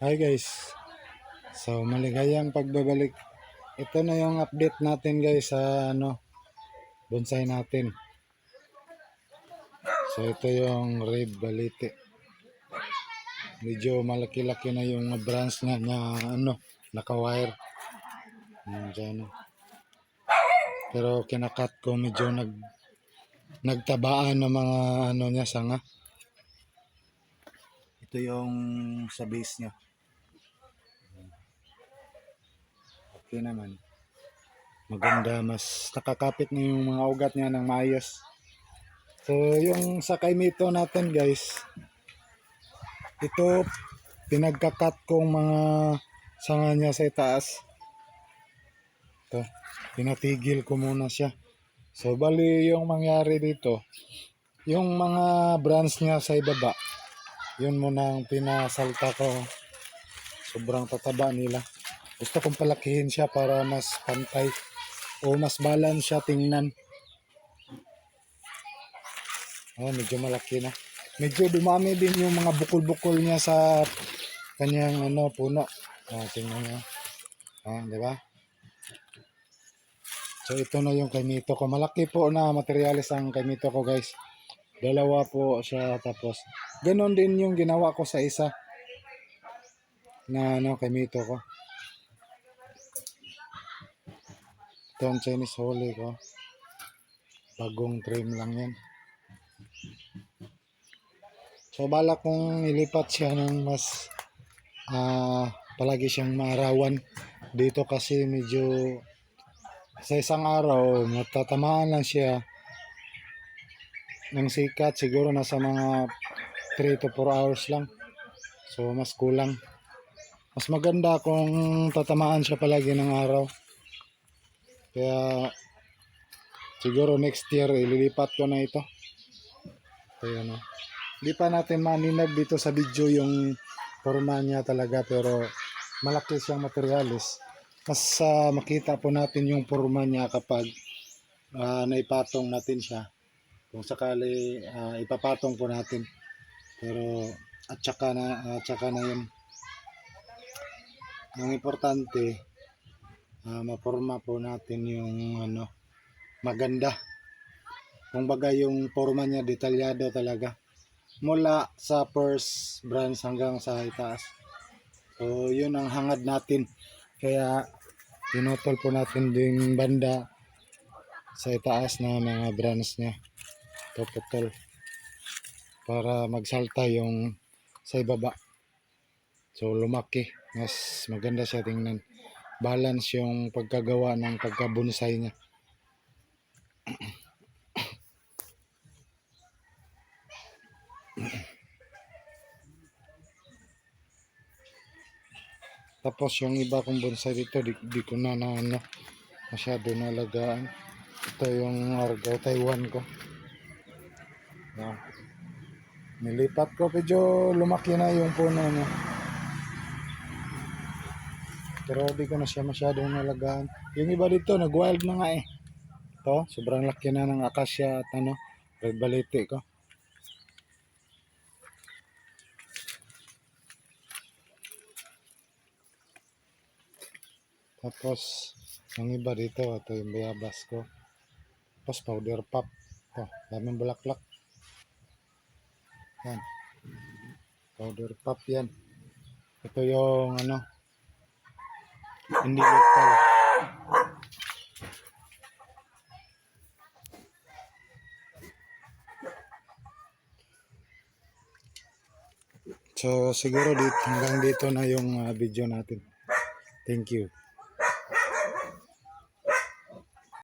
Hi guys. So maligayang pagbabalik. Ito na yung update natin guys sa bonsai natin. So ito yung red balite. Medyo malaki-laki na yung branch na naka-wire. Diyan. Pero kinakat ko medyo nagtabaan ng mga niya sanga. Ito yung sa base niya. Okay naman. Maganda, mas nakakapit na yung mga ugat niya ng maayos. So yung sa kaimito natin guys, ito pinagkakat kong mga sanga niya sa itaas. Ito, pinatigil ko muna siya. So bali yung mangyari dito, yung mga branch niya sa ibaba, yun muna ang pinasalta ko. Sobrang tataba nila. Gusto kong palakihin siya para mas pantay o mas balance siya tingnan. Medyo malaki na. Medyo dumami din yung mga bukol-bukol niya sa kanyang puno. Tingnan nyo. Di ba? So ito na yung kaimito ko. Malaki po na materialis ang kaimito ko guys. Dalawa po siya, tapos ganon din yung ginawa ko sa isa na kaimito ko. Ito ang Chinese Holy ko. Bagong trim lang yan. So balak kong ilipat siya ng mas palagi siyang maarawan dito kasi medyo sa isang araw matatamaan lang siya ng sikat, siguro nasa mga 3 to 4 hours lang. So mas kulang. Mas maganda kung tatamaan siya palagi ng araw. Kaya siguro next year ililipat ko na ito. Ayan o. Hindi pa natin maninag dito sa video yung forma niya talaga, pero malaki siyang materialis. Mas makita po natin yung forma niya kapag naipatong natin siya. Kung sakali ipapatong po natin. Pero at saka na yun. Ang importante, maporma po natin yung maganda. Kung baga yung forma niya detalyado talaga. Mula sa first branch hanggang sa itaas. So yun ang hangad natin. Kaya pinutol po natin din banda sa itaas na mga branch niya. Ito putol. Para magsalta yung sa ibaba. So lumaki. Mas maganda siya tingnan. Balance yung pagkagawa ng pagkabonsai niya. Tapos yung iba kong bonsai dito, di ko na masyado nalagaan. Ito yung Argao Taiwan ko. Nilipat ko, medyo lumaki na yung puno niya. Pero di ko na siya masyadong nalagaan. Yung iba dito, nag-wild na nga eh. Ito, sobrang laki na ng akasya at red balete ko. Tapos, yung iba dito, ito yung bayabas ko. Tapos powder pop. Ito, daming bulaklak. Yan. Powder pop yan. Ito yung hindi local. So siguro hanggang dito na yung video natin. Thank you.